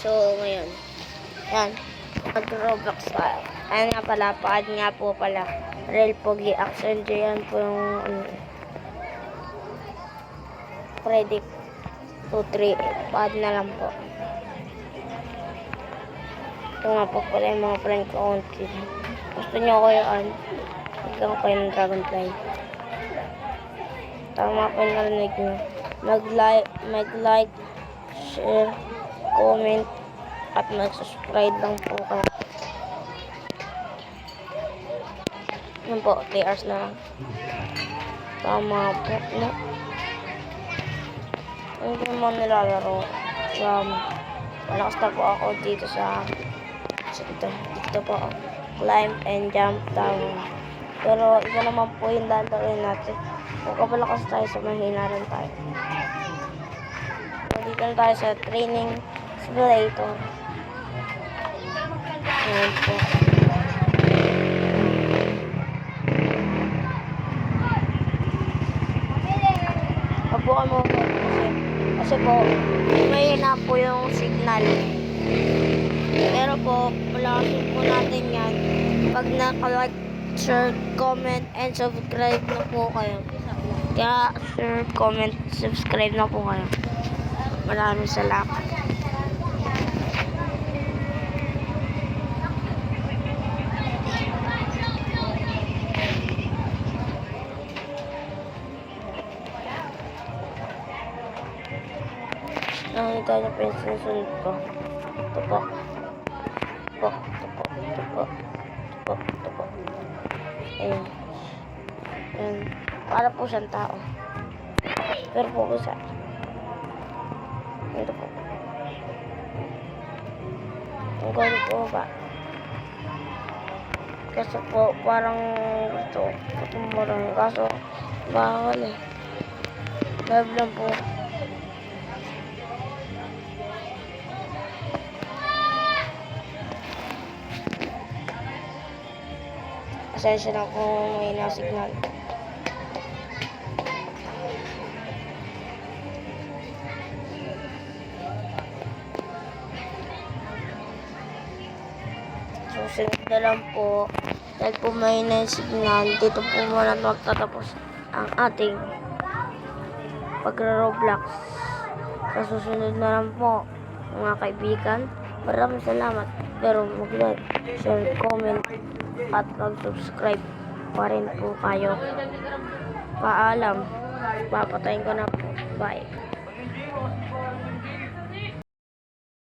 So, ngayon. Yan. Mag-Roblox tayo. Ayan nga pala, paad nga po pala. Real Pogi Action. Yan po yung predict 2, 3. Paad na lang po. Ito nga po pala yung mga friend ko konti. Gusto nyo ko yan. Bigyan ko kayo ng Dragonfly. Tama po yung narinig nyo. Mag-like, share, comment, at mag-subscribe lang po kayo. Yan po, 3 hours na lang. Tama po, no? Hindi mo nilalaro. Malakas na po ako dito sa dito po ako. Climb and jump down. Pero iba naman po yung lalaroin natin. Kung kapalakas tayo sa mahina rin tayo. So, dito na tayo sa training simulator. Ayan po. Mabukan mo po kasi po mahina po yung signal. Pero po palakasin po natin yan pag naka-like, share, comment, and subscribe na po kayo. Kaya share, comment, subscribe na po kayo. Maraming salamat. Nakita niyo po yung sinusunod ko. Ito po. Ito po. Ayan. Ayan. Para po siyang tao. Pero po isa. Ito po. Ang gawin po ba? Kasi po parang gusto ko tumurang. Kaso bawal eh. Live lang po. Pasensya na kung may na-signal. Susunod na lang po. Dahil po may na-signal, dito po muna magtatapos ang ating pag-Roblox. Sa susunod na lang po, mga kaibigan. Maraming salamat. Pero mag-like, share, comment, at mag-subscribe pa rin po kayo. Paalam. Papatayin ko na po. Bye.